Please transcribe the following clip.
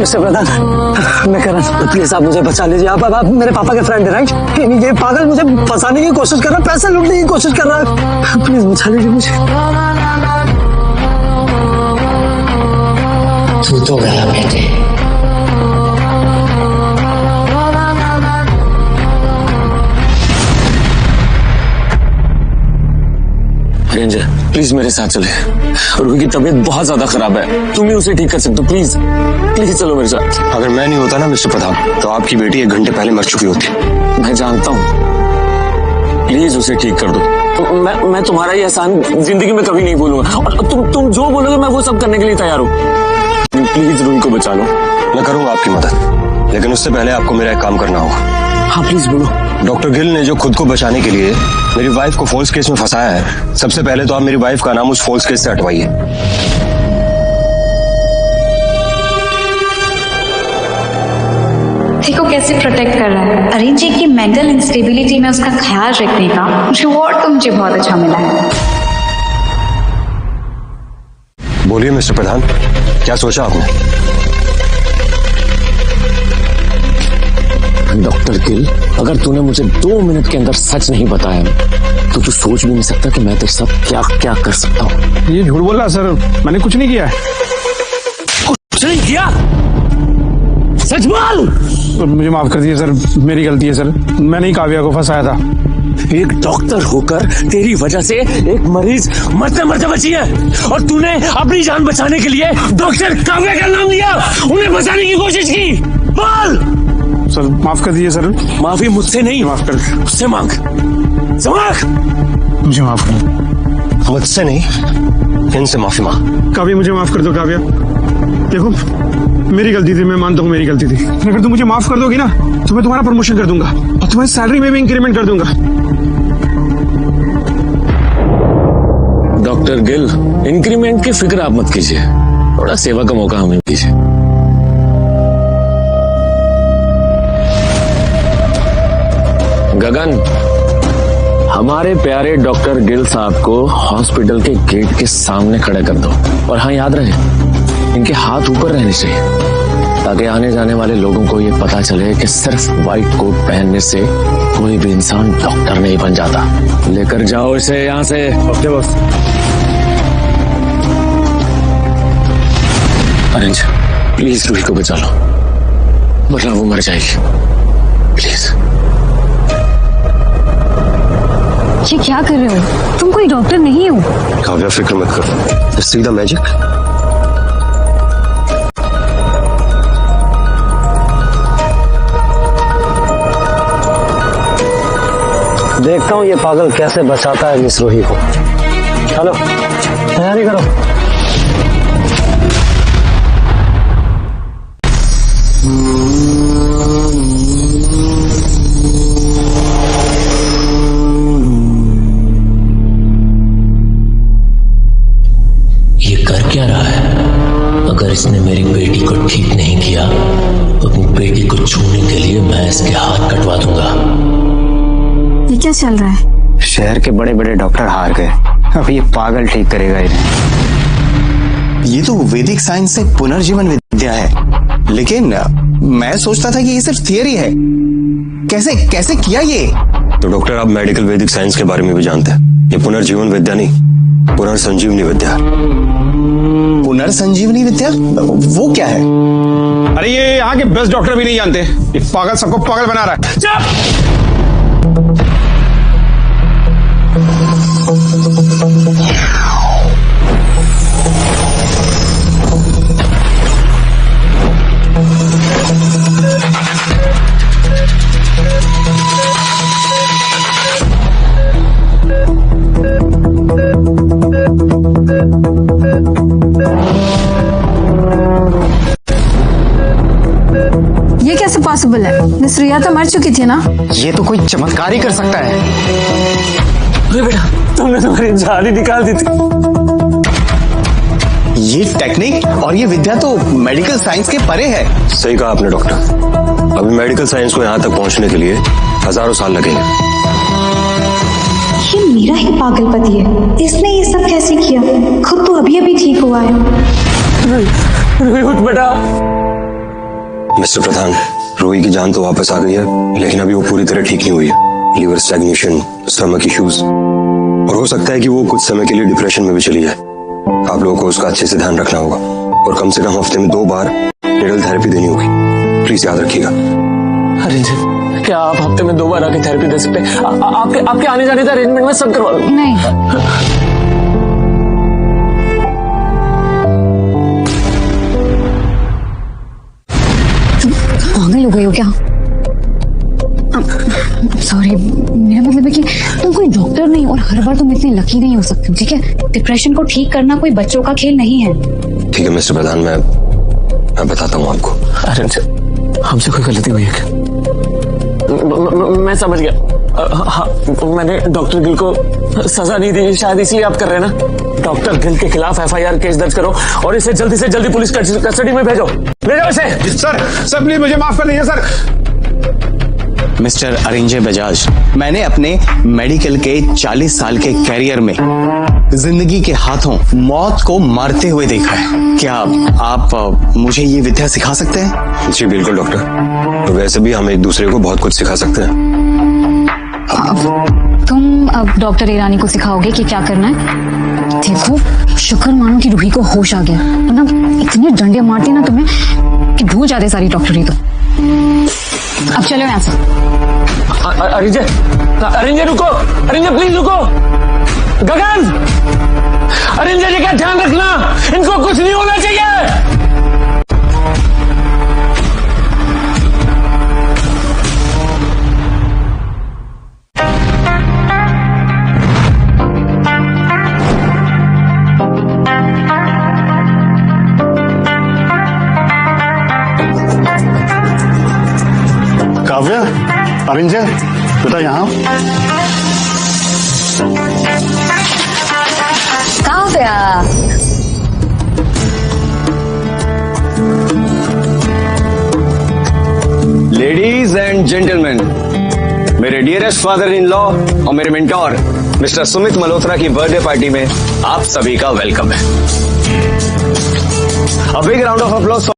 Mister प्रधान, मैं करण, please आप मुझे बचा लीजिए। आप मेरे पापा के फ्रेंड है राइट? ये पागल मुझे फंसाने की कोशिश कर रहा है, पैसे लूटने की कोशिश कर रहा है। प्लीज बचा लीजिए मुझे। तू तो गया बेटे। रेंजर प्लीज मेरे साथ चले। रूही की तबीयत बहुत ज्यादा खराब है, तुम ही उसे ठीक कर सकते हो। प्लीज प्लीज चलो मेरे साथ। अगर मैं नहीं होता ना मिस्टर प्रधान, तो आपकी बेटी 1 घंटे पहले मर चुकी होती। मैं जानता हूँ, प्लीज उसे ठीक कर दो। तो मैं तुम्हारा ये एहसान जिंदगी में कभी नहीं भूलूंगा, और तुम जो बोलोगे मैं वो सब करने के लिए तैयार हूँ। प्लीज रूही को बचा लो। मैं करूंगा आपकी मदद, लेकिन उससे पहले आपको मेरा एक काम करना होगा। हाँ प्लीज बोलो। डॉक्टर गिल ने जो खुद को बचाने के लिए मेरी वाइफ को फॉल्स केस में फंसाया है, सबसे पहले तो आप मेरी वाइफ का नाम उस फॉल्स केस से हटवाइए। देखो कैसे प्रोटेक्ट कर रहा है। अरेंज की मेंटल इंस्टेबिलिटी में उसका ख्याल रखने का रिवॉर्ड तो मुझे बहुत अच्छा मिला है। बोलिए मिस्टर प्रधान, क्या सोचा आपने? डॉक्टर गिल, अगर तूने मुझे 2 मिनट के अंदर सच नहीं बताया तो तू सोच भी नहीं सकता कि मैं तेरे साथ क्या क्या कर सकता हूँ। ये झूठ बोल रहा सर, मैंने कुछ नहीं किया है। कुछ नहीं किया? सच बोल। मुझे माफ कर दीजिए सर, मेरी गलती है सर, मैंने ही काव्या को फंसाया था। एक डॉक्टर होकर तेरी वजह से एक मरीज मरते मरते बची है, और तूने अपनी जान बचाने के लिए डॉक्टर काव्या का नाम लिया, उन्हें बचाने की कोशिश की। बोल। सर माफ कर दीजिए सर। माफी मुझसे नहीं, माफ कर, उससे मांग। मुझे माफ कर। मुझसे नहीं, इनसे माफी मांग। काव्या मुझे माफ कर दो। काव्या देखो, मेरी गलती थी, मैं मानता हूँ मेरी गलती थी। अगर तुम मुझे माफ कर दोगी ना तो मैं तुम्हारा प्रमोशन कर दूंगा और तुम्हारी सैलरी में भी इंक्रीमेंट कर दूंगा। डॉक्टर गिल, इंक्रीमेंट की फिक्र आप मत कीजिए, थोड़ा सेवा का मौका हमें दीजिए। गगन, हमारे प्यारे डॉक्टर गिल साहब को हॉस्पिटल के गेट के सामने खड़े कर दो, और हाँ याद रहे, इनके हाथ ऊपर रहने चाहिए, ताकि आने जाने वाले लोगों को ये पता चले कि सिर्फ व्हाइट कोट पहनने से कोई भी इंसान डॉक्टर नहीं बन जाता। लेकर जाओ इसे यहाँ से। Okay boss. अरेंज प्लीज रूही को बचा लो, वरना वो मर जाएगी। प्लीज। ये क्या कर रहे हो? तुम कोई डॉक्टर नहीं हो। काव्या फिक्र मत करो, सी द मैजिक। देखता हूँ ये पागल कैसे बचाता है मिस रूही को। चलो तैयारी करो। ये कर क्या रहा है? अगर इसने मेरी बेटी को ठीक नहीं किया तो अपनी बेटी को छूने के लिए मैं इसके हाथ कटवा दूंगा। ये क्या चल रहा है? शहर के बड़े बड़े डॉक्टर हार गए, अब ये पागल ठीक करेगा इन्हें। ये तो वैदिक साइंस से पुनर्जीवन विद्या है, लेकिन मैं सोचता था कि ये सिर्फ थियरी है। कैसे कैसे किया ये? तो डॉक्टर, आप मेडिकल वैदिक साइंस के बारे में भी जानते हैं। ये पुनर्जीवन विद्या नहीं, पुनर्संजीवनी विद्या। पुनर्संजीवनी विद्या वो क्या है? अरे ये यहाँ के बेस्ट डॉक्टर भी नहीं जानते, ये पागल सबको पागल बना रहा है। ये कैसे पॉसिबल है? मिस रिया तो मर चुकी थी ना। ये तो कोई चमत्कार ही कर सकता है। अरे बेटा, तुमने तुम्हारी जान ही निकाल दी थी। ये टेक्निक और ये विद्या तो मेडिकल साइंस के परे है। सही कहा आपने डॉक्टर, अभी मेडिकल साइंस को यहाँ तक पहुँचने के लिए हजारों साल लगेंगे। ये मेरा ही पागल पति है, इसने ये सब कैसे किया? खुद तो अभी अभी ठीक हुआ है। रूही उठ बेटा, मिस्टर प्रधान, रोही की जान तो वापस आ गई है, लेकिन अभी वो पूरी तरह ठीक नहीं हुई है। लीवर स्टैग्नेशन, स्टमक इश्यूज, और हो सकता है कि वो कुछ समय के लिए डिप्रेशन में भी चली जाए। आप लोगों को उसका अच्छे से ध्यान रखना होगा और कम से कम हफ्ते में 2 बार निडल थेरेपी देनी होगी। प्लीज याद रखिएगा। अरे जी, क्या आप हफ्ते में 2 बार आके थेरेपी दे सकते हैं? आपके आने जाने का अरेंजमेंट में सब करवा दूं। नहीं, पागल हो गई हो क्या? सॉरी, मेरा मतलब है कि तुम कोई डॉक्टर नहीं और हर बार तुम इतने लकी नहीं हो सकते, ठीक है? डिप्रेशन को ठीक करना कोई बच्चों का खेल नहीं है। ठीक है मिस्टर प्रधान, मैं बताता हूँ आपको। अरे हमसे कोई गलती हुई है क्या? मैं समझ गया। हाँ, मैंने डॉक्टर गिल को सजा नहीं दी, शायद इसलिए आप कर रहे हैं ना। डॉक्टर गिल के खिलाफ FIR केस दर्ज करो और इसे जल्दी से जल्दी पुलिस कस्टडी में भेजो। ले जाओ इसे। सर प्लीज मुझे माफ कर दीजिए सर। मिस्टर अरिंजय बजाज, मैंने अपने मेडिकल के 40 साल के कैरियर में जिंदगी के हाथों मौत को मारते हुए देखा है। क्या आप मुझे ये विद्या सिखा सकते हैं? जी बिल्कुल डॉक्टर, तो वैसे भी हम एक दूसरे को बहुत कुछ सिखा सकते हैं। तुम अब डॉक्टर ईरानी को सिखाओगे कि क्या करना है? देखो, शुक्र मानो कि रूही को होश आ गया, वरना इतने डंडे मारती ना तुम्हें कि भूल जाते सारी डॉक्टरी। तो अब चलो यहाँ से। अरिंजय रुको, अरिंजय प्लीज रुको। गगन, अरिंजय जी का ध्यान रखना, इनको कुछ नहीं होना चाहिए। काव्या, अरिंजय, बेटा यहाँ। काव्या, लेडीज एंड जेंटलमैन, मेरे डियरेस्ट फादर इन लॉ और मेरे मेंटोर मिस्टर सुमित मल्होत्रा की बर्थडे पार्टी में आप सभी का वेलकम है। A big round of applause.